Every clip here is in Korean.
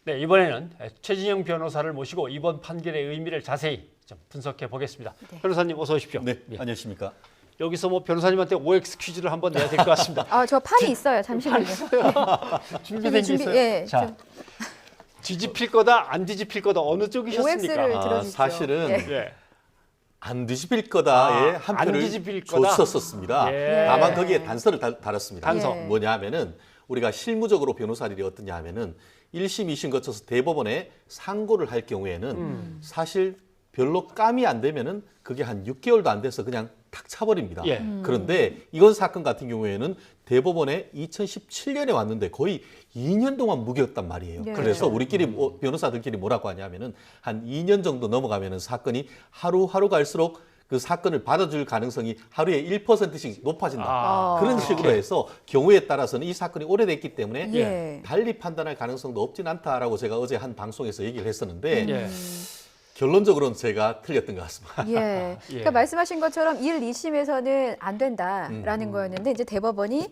네, 이번에는 최진영 변호사를 모시고 이번 판결의 의미를 자세히 좀 분석해 보겠습니다. 네. 변호사님 어서 오십시오. 네, 예. 안녕하십니까. 여기서 뭐 변호사님한테 OX 퀴즈를 한번 내야 될 것 같습니다. 저 판이 있어요. 잠시만요. 준비된 게 있어요. 예, 자, 좀 뒤집힐 거다, 안 뒤집힐 거다 어느 쪽이셨습니까? OX를 들어주십시오. 사실은 예. 예. 안 뒤집힐 거다에 한 안 표를 뒤집힐 거다. 줬었습니다. 예. 다만 거기에 단서를 달았습니다. 단서. 예. 뭐냐 하면은 우리가 실무적으로 변호사 일이 어떠냐 하면은 1심, 2심 거쳐서 대법원에 상고를 할 경우에는 사실 별로 감이 안 되면은 그게 한 6개월도 안 돼서 그냥 탁 차버립니다. 예. 그런데 이건 사건 같은 경우에는 대법원에 2017년에 왔는데 거의 2년 동안 묵였단 말이에요. 네. 그래서 우리끼리 변호사들끼리 뭐라고 하냐면은 한 2년 정도 넘어가면은 사건이 하루하루 갈수록 그 사건을 받아줄 가능성이 하루에 1%씩 높아진다. 아, 그런 그렇게. 식으로 해서 경우에 따라서는 이 사건이 오래됐기 때문에 예. 달리 판단할 가능성도 없진 않다라고 제가 어제 한 방송에서 얘기를 했었는데 예. 결론적으로는 제가 틀렸던 것 같습니다. 예. 예. 그러니까 말씀하신 것처럼 1, 2심에서는 안 된다라는 거였는데 이제 대법원이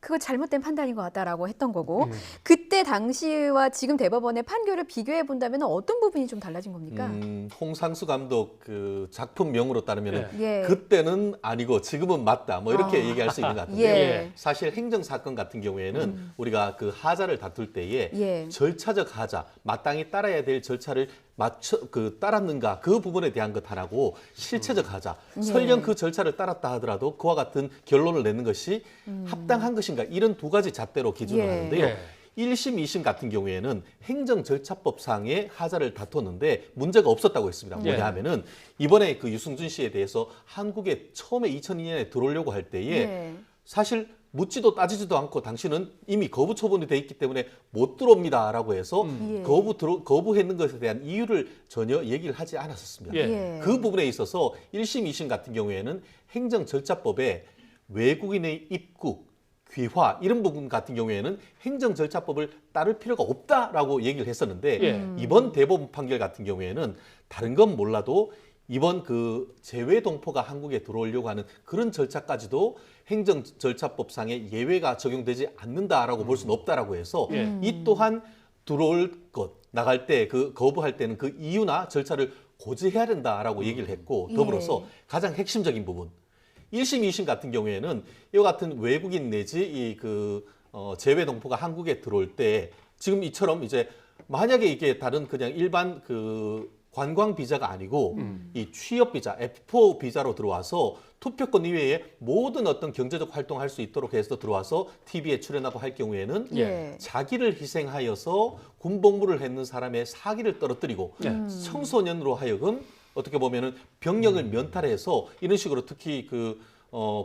그거 잘못된 판단인 것 같다라고 했던 거고 그때 당시와 지금 대법원의 판결을 비교해 본다면 어떤 부분이 좀 달라진 겁니까? 홍상수 감독 그 작품명으로 따르면 예. 그때는 아니고 지금은 맞다 뭐 이렇게 얘기할 수 있는 것 같은데 예. 사실 행정 사건 같은 경우에는 우리가 그 하자를 다툴 때에 예. 절차적 하자 마땅히 따라야 될 절차를 따랐는가 그 부분에 대한 것 하나고 실체적 하자 설령 그 절차를 따랐다 하더라도 그와 같은 결론을 내는 것이 합당한 것인가 이런 두 가지 잣대로 기준을 예. 하는데요. 예. 1심, 2심 같은 경우에는 행정절차법상의 하자를 다퉜는데 문제가 없었다고 했습니다. 예. 뭐냐 하면은 이번에 그 유승준 씨에 대해서 한국에 처음에 2002년에 들어오려고 할 때에 예. 사실 묻지도 따지지도 않고 당신은 이미 거부 처분이 돼 있기 때문에 못 들어옵니다라고 해서 예. 거부했는 것에 대한 이유를 전혀 얘기를 하지 않았었습니다. 예. 예. 그 부분에 있어서 1심, 2심 같은 경우에는 행정절차법에 외국인의 입국, 귀화 이런 부분 같은 경우에는 행정절차법을 따를 필요가 없다라고 얘기를 했었는데 예. 이번 대법원 판결 같은 경우에는 다른 건 몰라도 이번 그 재외 동포가 한국에 들어오려고 하는 그런 절차까지도 행정절차법상의 예외가 적용되지 않는다라고 볼 수는 없다라고 해서 예. 이 또한 들어올 것 나갈 때 그 거부할 때는 그 이유나 절차를 고지해야 된다라고 얘기를 했고 더불어서 가장 핵심적인 부분 1심, 2심 같은 경우에는 이와 같은 외국인 내지 재외 동포가 한국에 들어올 때 지금 이처럼 이제 만약에 이게 다른 그냥 일반 그 관광 비자가 아니고 이 취업 비자, F4 비자로 들어와서 투표권 이외에 모든 어떤 경제적 활동을 할 수 있도록 해서 들어와서 TV에 출연하고 할 경우에는 예. 자기를 희생하여서 군복무를 했는 사람의 사기를 떨어뜨리고 청소년으로 하여금 어떻게 보면은 병력을 면탈해서 이런 식으로 특히 그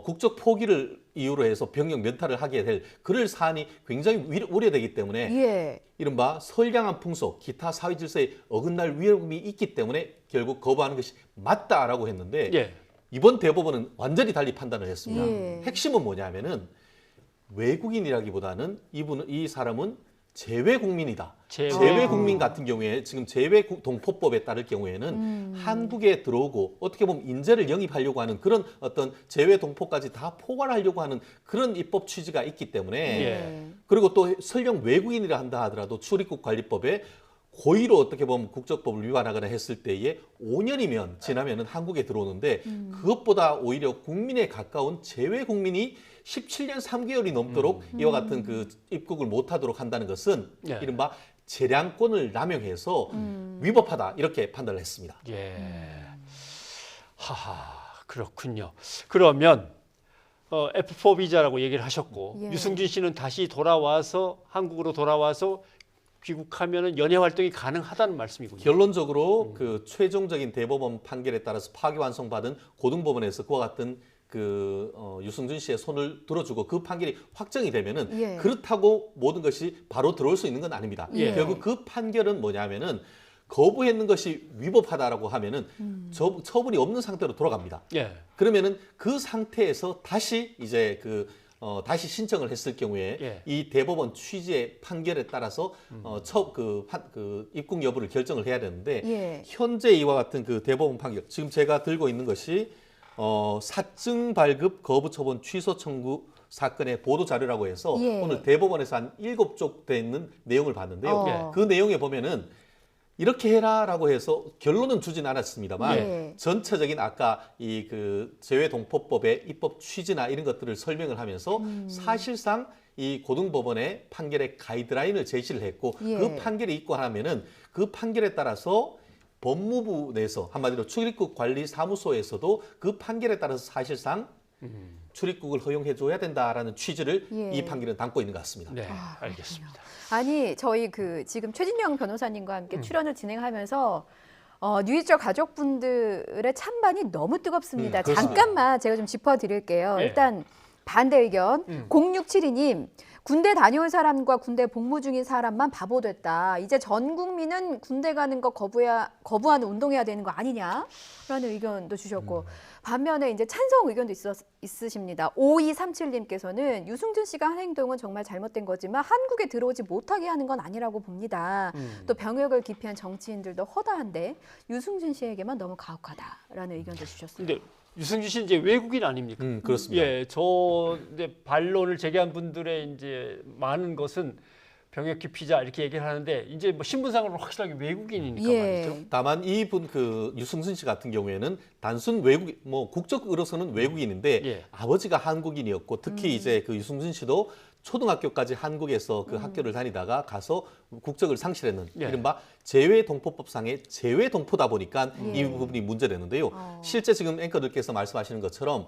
국적 포기를 이유로 해서 병력 면탈을 하게 될 그럴 사안이 굉장히 우려되기 때문에 예. 이른바 선량한 풍속, 기타 사회 질서에 어긋날 위험이 있기 때문에 결국 거부하는 것이 맞다라고 했는데 예. 이번 대법원은 완전히 달리 판단을 했습니다. 예. 핵심은 뭐냐면은 외국인이라기보다는 이 사람은 재외 국민이다. 재외 국민 같은 경우에 지금 재외 동포법에 따를 경우에는 한국에 들어오고 어떻게 보면 인재를 영입하려고 하는 그런 어떤 재외 동포까지 다 포괄하려고 하는 그런 입법 취지가 있기 때문에 예. 그리고 또 설령 외국인이라 한다 하더라도 출입국 관리법에 고의로 어떻게 보면 국적법을 위반하거나 했을 때에 5년이면 지나면은 한국에 들어오는데 그것보다 오히려 국민에 가까운 재외 국민이 17년 3개월이 넘도록 이와 같은 그 입국을 못하도록 한다는 것은 예. 이른바 재량권을 남용해서 위법하다 이렇게 판단을 했습니다. 예. 하하, 그렇군요. 그러면 F4 비자라고 얘기를 하셨고 예. 유승준 씨는 다시 돌아와서 한국으로 돌아와서 귀국하면은 연애 활동이 가능하다는 말씀이군요. 결론적으로 그 최종적인 대법원 판결에 따라서 파기환송받은 고등법원에서 그와 같은 유승준 씨의 손을 들어주고 그 판결이 확정이 되면은 예. 그렇다고 모든 것이 바로 들어올 수 있는 건 아닙니다. 예. 결국 그 판결은 뭐냐면은 거부했는 것이 위법하다라고 하면은 처분이 없는 상태로 돌아갑니다. 예. 그러면은 그 상태에서 다시 이제 다시 신청을 했을 경우에 예. 이 대법원 취지의 판결에 따라서 입국 여부를 결정을 해야 되는데 예. 현재 이와 같은 그 대법원 판결 지금 제가 들고 있는 것이 사증 발급 거부 처분 취소 청구 사건의 보도 자료라고 해서 예. 오늘 대법원에서 한 7쪽 돼 있는 내용을 봤는데요. 어. 그 내용에 보면은 이렇게 해라라고 해서 결론은 주진 않았습니다만 예. 전체적인 아까 이 그 재외동포법의 입법 취지나 이런 것들을 설명을 하면서 사실상 이 고등법원의 판결의 가이드라인을 제시를 했고 예. 그 판결이 있고 하면은 그 판결에 따라서 법무부 내에서 한마디로 출입국 관리 사무소에서도 그 판결에 따라서 사실상 출입국을 허용해 줘야 된다라는 취지를 예. 이 판결은 담고 있는 것 같습니다. 네, 아, 알겠습니다. 아니 저희 그 지금 최진영 변호사님과 함께 출연을 진행하면서 뉴이스트 가족분들의 찬반이 너무 뜨겁습니다. 그렇습니다. 잠깐만 제가 좀 짚어드릴게요. 예. 일단 반대 의견 0672님 군대 다녀온 사람과 군대 복무 중인 사람만 바보 됐다. 이제 전 국민은 군대 가는 거 거부하는 운동해야 되는 거 아니냐라는 의견도 주셨고 반면에 이제 찬성 의견도 있으십니다. 5237님께서는 유승준 씨가 한 행동은 정말 잘못된 거지만 한국에 들어오지 못하게 하는 건 아니라고 봅니다. 또 병역을 기피한 정치인들도 허다한데 유승준 씨에게만 너무 가혹하다라는 의견도 주셨습니다. 근데 유승준 씨는 이제 외국인 아닙니까? 그렇습니다. 예, 저 이제 반론을 제기한 분들의 이제 많은 것은 병역 기피자 이렇게 얘기를 하는데 이제 뭐 신분상으로 확실하게 외국인이니까 예. 말이죠. 다만 이분 그 유승순 씨 같은 경우에는 단순 외국 뭐 국적으로서는 외국인인데 예. 아버지가 한국인이었고 특히 이제 그 유승순 씨도 초등학교까지 한국에서 그 학교를 다니다가 가서 국적을 상실했는 예. 이른바 재외동포법상의 재외동포다 보니까 예. 이 부분이 문제되는데요. 실제 지금 앵커들께서 말씀하시는 것처럼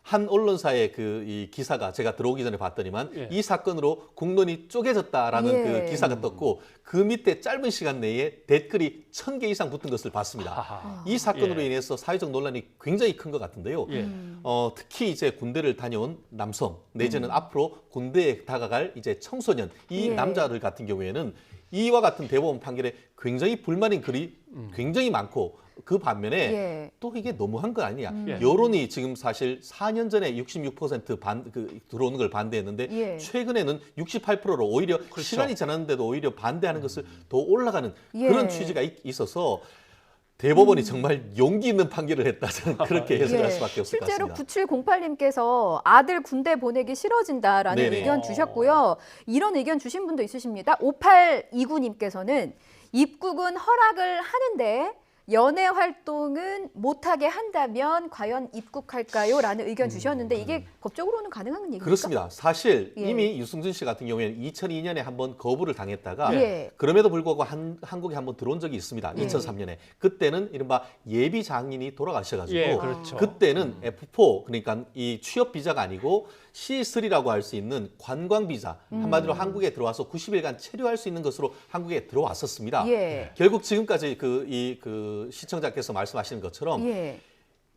한 언론사의 그 이 기사가 제가 들어오기 전에 봤더니만 예. 이 사건으로 국론이 쪼개졌다라는 예. 그 기사가 떴고 그 밑에 짧은 시간 내에 댓글이 1000개 이상 붙은 것을 봤습니다. 하하. 이 사건으로 예. 인해서 사회적 논란이 굉장히 큰 것 같은데요. 예. 특히 이제 군대를 다녀온 남성 내지는 앞으로 군대에 다가갈 이제 청소년 이 예. 남자들 같은 경우에는 이와 같은 대법원 판결에 굉장히 불만인 글이 굉장히 많고 그 반면에 예. 또 이게 너무한 거 아니냐. 예. 여론이 지금 사실 4년 전에 66% 들어오는 걸 반대했는데 예. 최근에는 68%로 오히려 그렇죠. 시간이 지났는데도 오히려 반대하는 것을 더 올라가는 예. 그런 취지가 있어서 대법원이 정말 용기 있는 판결을 했다. 저는 그렇게 해석할 수밖에 없을 것 실제로 같습니다. 9708님께서 아들 군대 보내기 싫어진다라는 네네. 의견 주셨고요. 이런 의견 주신 분도 있으십니다. 5829님께서는 입국은 허락을 하는데 연애 활동은 못하게 한다면 과연 입국할까요? 라는 의견 주셨는데 이게 법적으로는 가능한 얘기입니까? 그렇습니다. 사실 예. 이미 유승준 씨 같은 경우에는 2002년에 한번 거부를 당했다가 예. 그럼에도 불구하고 한국에 한번 들어온 적이 있습니다. 예. 2003년에. 그때는 이른바 예비 장인이 돌아가셔가지고 예, 그렇죠. 그때는 F4 그러니까 이 취업 비자가 아니고 C3라고 할 수 있는 관광 비자 한마디로 한국에 들어와서 90일간 체류할 수 있는 것으로 한국에 들어왔었습니다. 예. 결국 지금까지 그 시청자께서 말씀하시는 것처럼 예.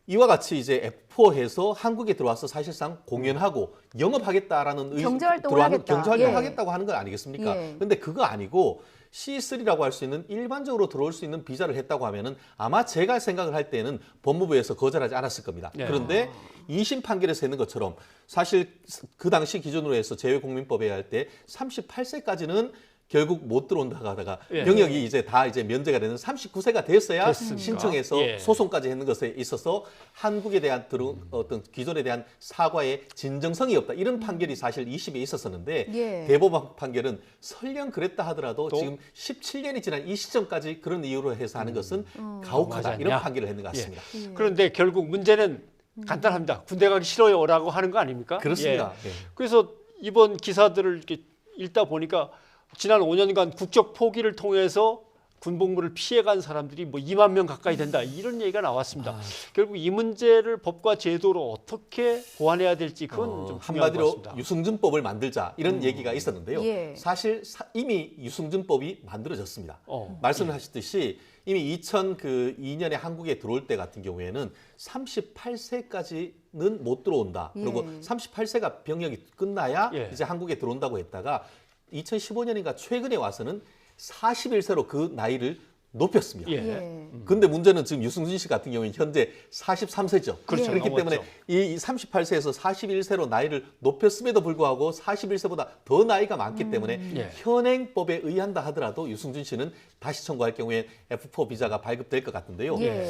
이와 같이 이제 F4해서 한국에 들어와서 사실상 공연하고 영업하겠다라는 경제활동을 하겠다. 경제활동을 예. 하겠다고 하는 건 아니겠습니까? 예. 근데 그거 아니고 C3라고 할 수 있는 일반적으로 들어올 수 있는 비자를 했다고 하면은 아마 제가 생각을 할 때는 법무부에서 거절하지 않았을 겁니다. 예. 그런데 2심 판결에서 했는 것처럼 사실 그 당시 기준으로 해서 재외국민법에 할 때 38세까지는 결국 못 들어온다고 하다가 예. 병역이 이제 다 이제 면제가 되는 39세가 됐어야 됐습니까? 신청해서 예. 소송까지 했는 것에 있어서 한국에 대한 어떤 기존에 대한 사과의 진정성이 없다. 이런 판결이 사실 2심에 있었었는데 예. 대법원 판결은 설령 그랬다 하더라도 또? 지금 17년이 지난 이 시점까지 그런 이유로 해서 하는 것은 맞지 가혹하다. 않냐? 이런 판결을 했는 것 예. 같습니다. 그런데 결국 문제는 간단합니다. 군대 가기 싫어요라고 하는 거 아닙니까? 그렇습니다. 예. 예. 그래서 이번 기사들을 이렇게 읽다 보니까 지난 5년간 국적 포기를 통해서 군복무를 피해간 사람들이 뭐 2만 명 가까이 된다 이런 얘기가 나왔습니다. 결국 이 문제를 법과 제도로 어떻게 보완해야 될지 그건 좀 중요한 것 한마디로 같습니다. 유승준법을 만들자 이런 얘기가 있었는데요. 예. 사실 이미 유승준법이 만들어졌습니다. 말씀하셨듯이 이미 2002년에 한국에 들어올 때 같은 경우에는 38세까지는 못 들어온다. 그리고 예. 38세가 병역이 끝나야 예. 이제 한국에 들어온다고 했다가 2015년인가 최근에 와서는 41세로 그 나이를 높였습니다. 예. 예. 근데 문제는 지금 유승준 씨 같은 경우는 현재 43세죠. 그렇죠. 그렇기 넘었죠. 때문에 이 38세에서 41세로 나이를 높였음에도 불구하고 41세보다 더 나이가 많기 때문에 예. 현행법에 의한다 하더라도 유승준 씨는 다시 청구할 경우에 F4 비자가 발급될 것 같은데요. 예.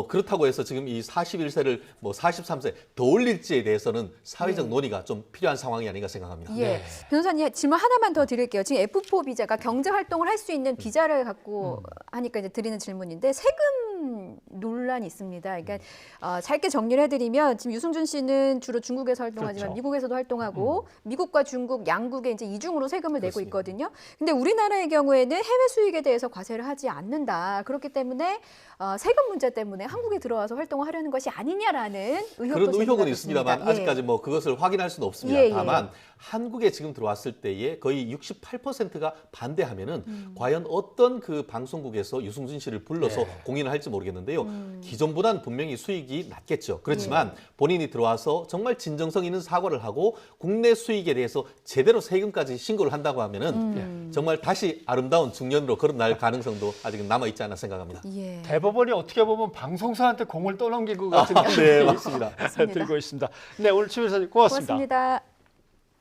그렇다고 해서 지금 이 41세를 뭐 43세 더 올릴지에 대해서는 사회적 논의가 좀 필요한 상황이 아닌가 생각합니다. 예. 네. 변호사님 질문 하나만 더 드릴게요. 지금 F4 비자가 경제 활동을 할 수 있는 비자를 갖고 하니까 이제 드리는 질문인데 세금 논란이 있습니다. 그러니까 짧게 정리를 해드리면 지금 유승준 씨는 주로 중국에서 활동하지만 그렇죠. 미국에서도 활동하고 미국과 중국 양국에 이제 이중으로 세금을 내고 그렇습니다. 있거든요. 근데 우리나라의 경우에는 해외 수익에 대해서 과세를 하지 않는다. 그렇기 때문에 세금 문제 때문에 한국에 들어와서 활동을 하려는 것이 아니냐라는 의혹도 그런 의혹은 제기가 있습니다만 됐습니다. 아직까지 뭐 그것을 확인할 수는 없습니다. 예, 예. 다만 한국에 지금 들어왔을 때에 거의 68%가 반대하면은 과연 어떤 그 방송국에서 유승준 씨를 불러서 예. 공연을 할지 모르겠는데요. 기존보다는 분명히 수익이 낮겠죠. 그렇지만 본인이 들어와서 정말 진정성 있는 사과를 하고 국내 수익에 대해서 제대로 세금까지 신고를 한다고 하면은 정말 다시 아름다운 중년으로 거듭날 가능성도 아직은 남아 있지 않나 생각합니다. 예. 대법원이 어떻게 보면 방송사한테 공을 떠넘긴 것 같은 네, 느낌이 맞습니다. 맞습니다. 들고 있습니다. 네, 오늘 최 변호사님 고맙습니다. 고맙습니다.